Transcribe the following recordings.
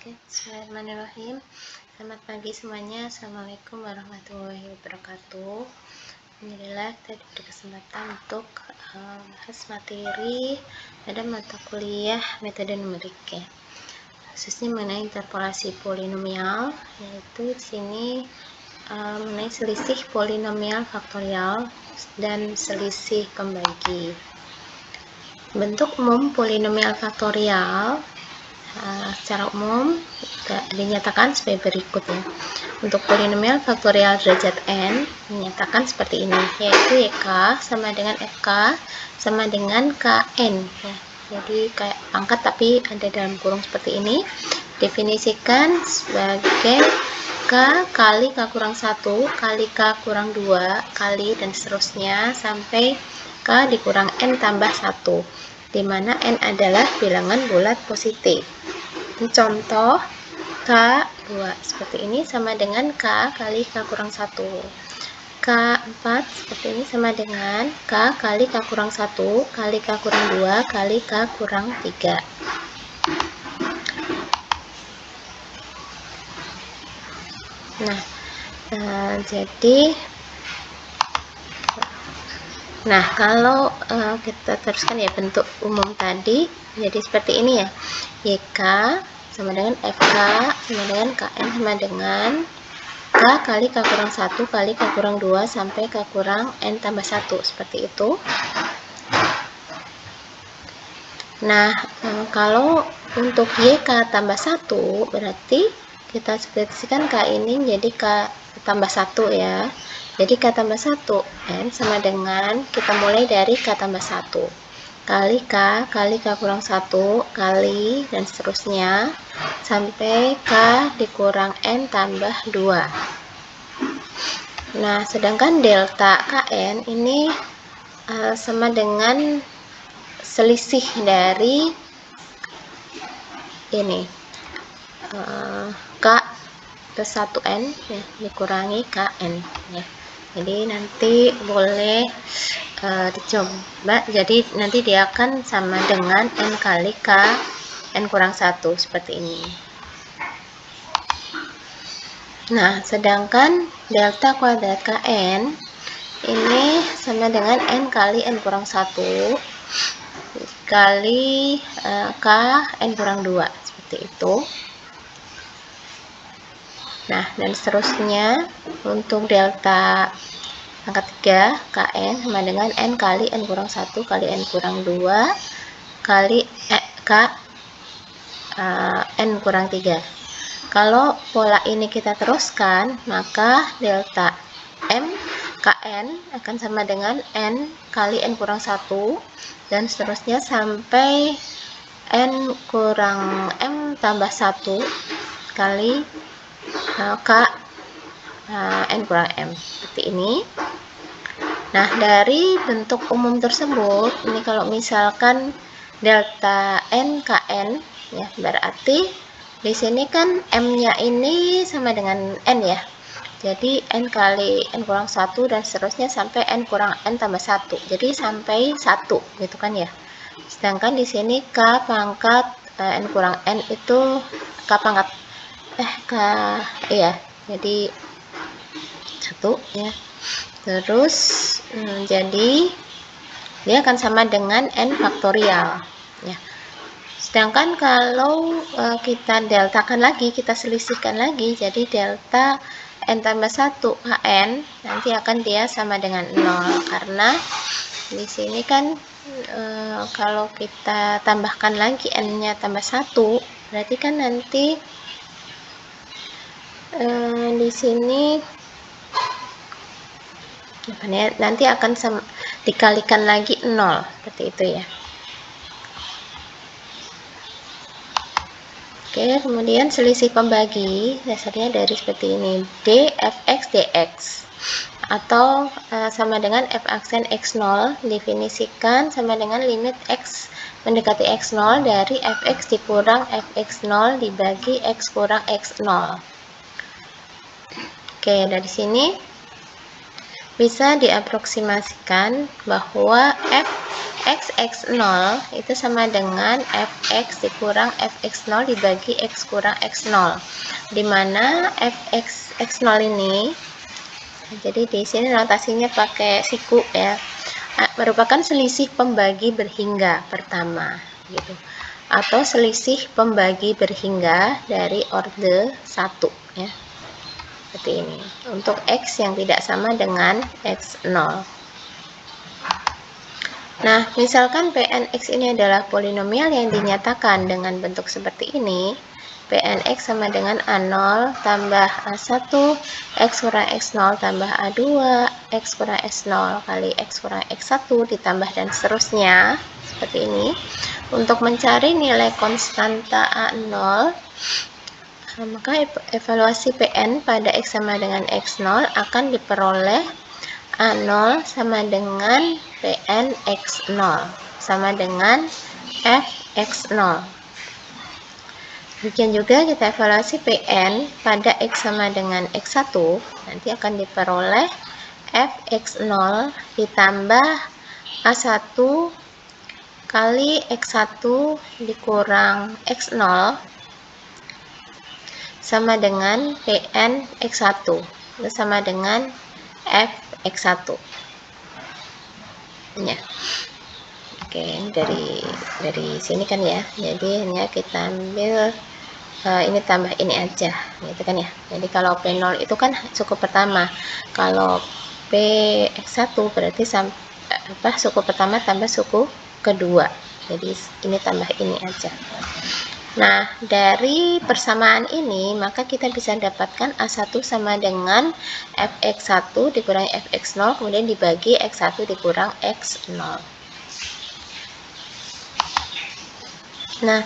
Oke, bismillahirrahmanirrahim. Selamat pagi semuanya. Assalamualaikum warahmatullahi wabarakatuh. Alhamdulillah, kita diberi kesempatan untuk bahas materi pada mata kuliah metode numerik ya. Khususnya mengenai interpolasi polinomial, yaitu di sini mengenai selisih polinomial faktorial dan selisih pembagi. Bentuk umum polinomial faktorial secara umum dinyatakan sebagai berikut ya. Untuk polinomial faktorial derajat n dinyatakan seperti ini, yaitu YK sama dengan FK sama dengan KN ya. Jadi kayak pangkat tapi ada dalam kurung seperti ini. Definisikan sebagai K kali K kurang 1 kali K kurang 2 kali dan seterusnya sampai K dikurang N tambah 1, di mana N adalah bilangan bulat positif. Contoh K2 seperti ini sama dengan K kali K kurang 1. K4 seperti ini sama dengan K kali K kurang 1 kali K kurang 2 kali K kurang 3. Nah, kalau kita teruskan ya bentuk umum tadi, jadi seperti ini ya. YK sama dengan FK sama dengan KN sama dengan K kali K kurang 1 kali K kurang 2 sampai K kurang N tambah 1, seperti itu. Nah, kalau untuk YK tambah 1 berarti kita ekspresikan K ini jadi K tambah 1 ya. Jadi K tambah 1 N sama dengan, kita mulai dari K tambah 1 kali K kurang 1 kali dan seterusnya sampai K dikurang N tambah 2. Nah, sedangkan delta KN ini sama dengan selisih dari ini K plus 1N ya, dikurangi KN ya. Jadi nanti boleh dicoba, jadi nanti dia akan sama dengan N kali K N kurang 1 seperti ini. Nah, sedangkan delta kuadrat KN ini sama dengan N kali N kurang 1 kali K N kurang 2 seperti itu. Nah, dan seterusnya untuk delta angka 3 KN sama dengan N kali N kurang 1 kali N kurang 2 kali K N kurang 3. Kalau pola ini kita teruskan, maka delta M KN akan sama dengan N kali N kurang 1 dan seterusnya sampai N kurang M tambah 1 kali K N kurang M, seperti ini. Nah, dari bentuk umum tersebut, ini kalau misalkan delta N KN ya, berarti di sini kan M-nya ini sama dengan N ya. Jadi N kali N kurang 1 dan seterusnya sampai N kurang N tambah 1. Jadi sampai 1 gitu kan ya. Sedangkan di sini K pangkat N kurang N itu K pangkat iya, jadi 1 ya. Terus jadi dia akan sama dengan N faktorial ya. Sedangkan kalau kita deltakan lagi, kita selisihkan lagi, jadi delta N tambah 1 KN nanti akan dia sama dengan 0, karena di sini kan kalau kita tambahkan lagi N-nya tambah 1, berarti kan nanti di sini nanti akan dikalikan lagi 0, seperti itu ya. Oke, kemudian selisih pembagi dasarnya dari seperti ini, dfx dx atau sama dengan f aksen x0 definisikan sama dengan limit x mendekati x0 dari fx dikurang fx0 dibagi x kurang x0. Oke, dari sini bisa diaproksimasikan bahwa f X0 itu sama dengan fx dikurang fx0 dibagi x kurang x0, dimana fx x0 ini, jadi di sini notasinya pakai siku ya, merupakan selisih pembagi berhingga pertama gitu, atau selisih pembagi berhingga dari orde 1 ya, seperti ini untuk x yang tidak sama dengan x0. Nah, misalkan Pnx ini adalah polinomial yang dinyatakan dengan bentuk seperti ini. Pnx sama dengan A0 tambah A1 X kurang X0 tambah A2 X kurang X0 kali X kurang X1 ditambah dan seterusnya seperti ini. Untuk mencari nilai konstanta A0, maka evaluasi Pn pada X sama dengan X0 akan diperoleh A0 sama dengan Pn X0 sama dengan Fx0. Demikian juga kita evaluasi Pn pada X sama dengan X1, nanti akan diperoleh Fx0 ditambah A1 kali X1 dikurang X0 sama dengan Pn X1, itu sama dengan Fx1 ya. Oke, dari sini kan ya, jadi hanya kita ambil ini tambah ini aja gitu kan ya. Jadi kalau P0 itu kan suku pertama, kalau Px1 berarti suku pertama tambah suku kedua, jadi ini tambah ini aja. Nah, dari persamaan ini maka kita bisa dapatkan A1 sama dengan Fx1 dikurangi Fx0 kemudian dibagi X1 dikurang X0. Nah,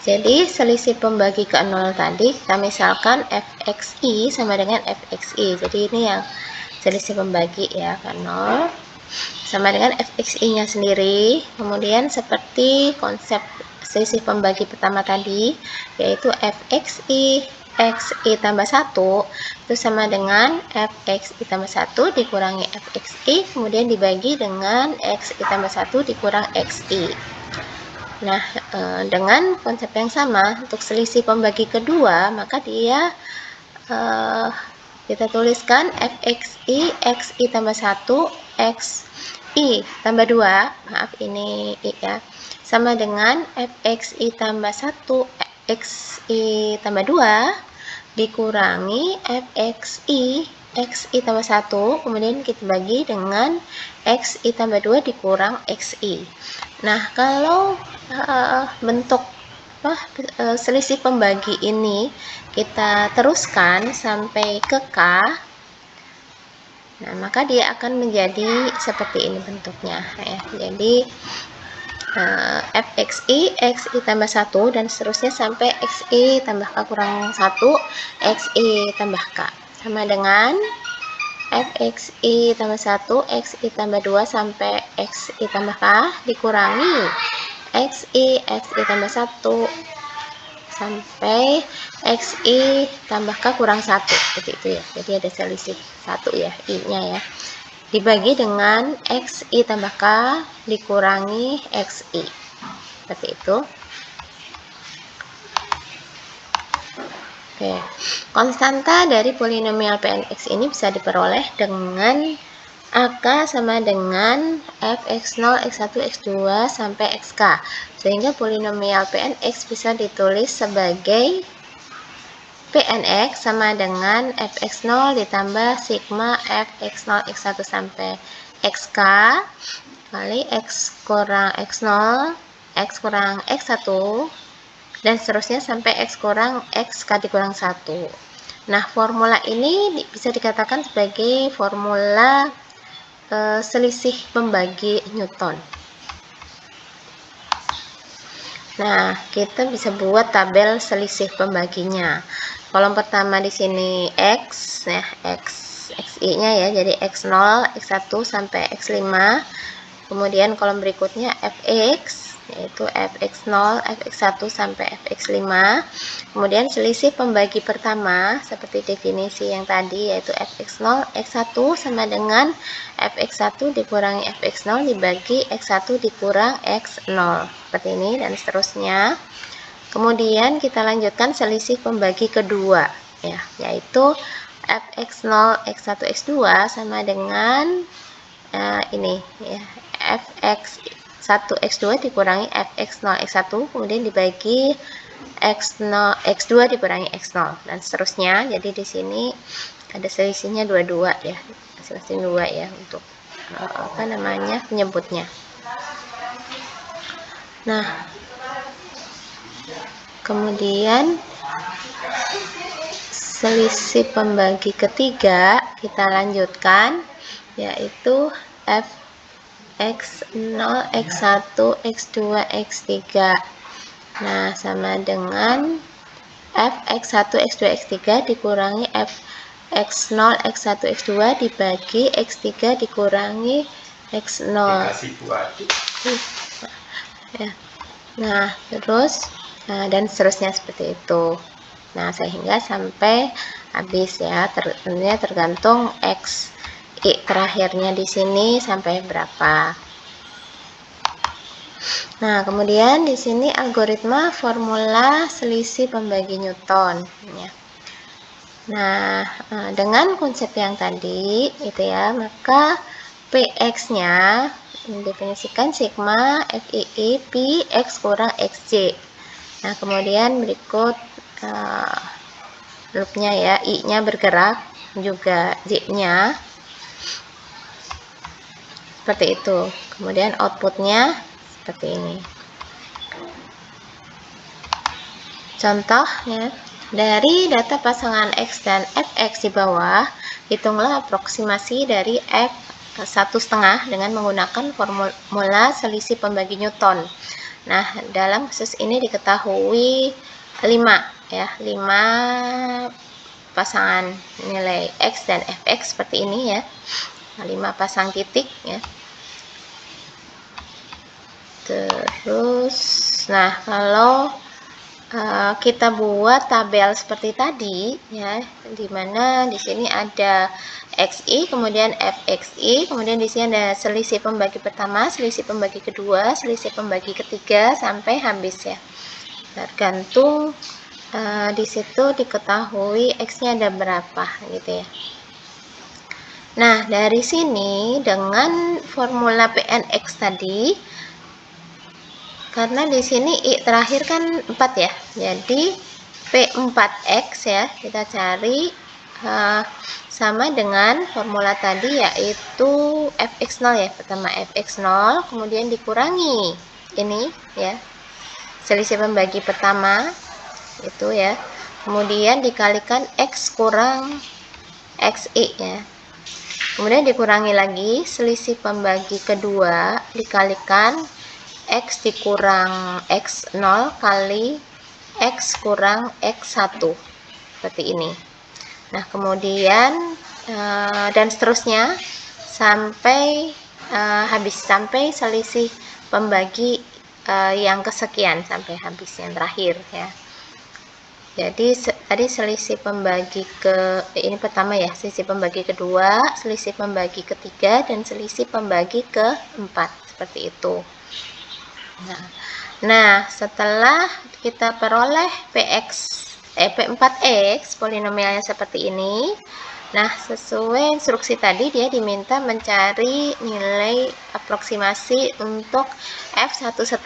jadi selisih pembagi ke 0 tadi kita misalkan Fxi sama dengan Fxi. Jadi ini yang selisih pembagi ya, ke 0 sama dengan Fxi-nya sendiri. Kemudian seperti konsep selisih pembagi pertama tadi, yaitu Fxi Xi tambah 1 itu sama dengan Fxi tambah 1 dikurangi Fxi kemudian dibagi dengan Xi tambah 1 dikurang Xi. Nah, dengan konsep yang sama untuk selisih pembagi kedua, maka dia kita tuliskan Fxi Xi tambah 1 Xi tambah 2, maaf ini I ya, sama dengan Fxi tambah 1 Xi tambah 2 dikurangi Fxi Xi tambah 1 kemudian kita bagi dengan Xi tambah 2 dikurang Xi. Nah, kalau bentuk selisih pembagi ini kita teruskan sampai ke K, nah maka dia akan menjadi seperti ini bentuknya ya. Jadi Fxi Xi tambah 1 dan seterusnya sampai Xi tambah K kurang 1 Xi tambah K sama dengan Fxi tambah 1 Xi tambah 2 sampai Xi tambah K dikurangi Xi tambah 1 sampai Xi tambah K kurang 1, seperti itu ya. Jadi ada selisih 1 ya, I-nya ya, dibagi dengan Xi tambah K dikurangi Xi, seperti itu. Oke, konstanta dari polinomial Pnx ini bisa diperoleh dengan AK sama dengan Fx0, X1, X2 sampai Xk, sehingga polinomial Pnx bisa ditulis sebagai Pnx sama dengan Fx0 ditambah sigma Fx0, X1 sampai Xk kali X kurang X0, X kurang X1 dan seterusnya sampai X kurang Xk dikurang 1. Nah, formula ini bisa dikatakan sebagai formula selisih pembagi Newton. Nah, kita bisa buat tabel selisih pembaginya. Kolom pertama di sini X, ya, Xi-nya ya, jadi X0, X1 sampai X5. Kemudian kolom berikutnya Fx, yaitu fx0, fx1 sampai fx5. Kemudian selisih pembagi pertama seperti definisi yang tadi, yaitu fx0 x1 sama dengan fx1 dikurangi fx0 dibagi x1 dikurang x0, seperti ini dan seterusnya. Kemudian kita lanjutkan selisih pembagi kedua ya, yaitu fx0 x1 x2 sama dengan ini ya, fx1 x2 dikurangi fx0 x1 kemudian dibagi x2 dikurangi x0 dan seterusnya. Jadi di sini ada selisihnya dua ya, selisih 2 ya untuk penyebutnya. Nah, kemudian selisih pembagi ketiga kita lanjutkan, yaitu fx0 x1 x2 x3. Nah, sama dengan fx1 x2 x3 dikurangi fx0 x1 x2 dibagi x3 dikurangi x0 ya. Nah, terus dan seterusnya seperti itu. Nah, sehingga sampai habis ya, tentunya tergantung x i terakhirnya di sini sampai berapa. Nah, kemudian di sini algoritma formula selisih pembagi Newton ya. Nah, dengan konsep yang tadi itu ya, maka px-nya mendefinisikan sigma fii pi x kurang xj. Nah, kemudian berikut loopnya ya, i-nya bergerak juga j-nya seperti itu. Kemudian outputnya seperti ini. Contoh ya, dari data pasangan x dan fx di bawah, hitunglah aproksimasi dari f1,5 dengan menggunakan formula selisih pembagi Newton. Nah, dalam kasus ini diketahui 5 ya, 5 pasangan nilai x dan fx seperti ini ya, 5 pasang titik ya. Terus, nah kalau kita buat tabel seperti tadi ya, dimana di sini ada xi, kemudian fxi, kemudian di sini ada selisih pembagi pertama, selisih pembagi kedua, selisih pembagi ketiga sampai habis ya. Tergantung di situ diketahui x-nya ada berapa gitu ya. Nah, dari sini dengan formula pnx tadi, karena di sini i terakhir kan 4 ya, jadi P4x ya kita cari sama dengan formula tadi, yaitu fx0 ya, pertama fx0 kemudian dikurangi ini ya, selisih pembagi pertama itu ya, kemudian dikalikan x kurang xi ya, kemudian dikurangi lagi selisih pembagi kedua dikalikan x dikurang x0 kali x kurang x1 seperti ini. Nah, kemudian dan seterusnya sampai habis, sampai selisih pembagi yang kesekian sampai habis yang terakhir ya. Jadi tadi selisih pembagi ini pertama ya, selisih pembagi kedua, selisih pembagi ketiga, dan selisih pembagi keempat seperti itu. Nah, setelah kita peroleh P4x polinomialnya seperti ini, nah sesuai instruksi tadi dia diminta mencari nilai aproksimasi untuk f1,5,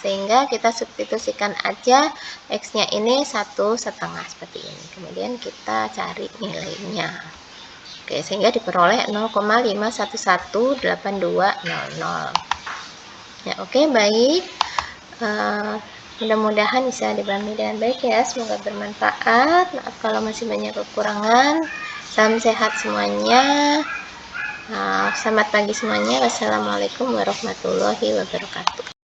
sehingga kita substitusikan aja x-nya ini 1,5 seperti ini, kemudian kita cari nilainya. Oke, sehingga diperoleh 0,5118200 ya. Oke, baik, mudah-mudahan bisa dipahami dengan baik ya, semoga bermanfaat. Maaf kalau masih banyak kekurangan. Salam sehat semuanya, selamat pagi semuanya. Wassalamualaikum warahmatullahi wabarakatuh.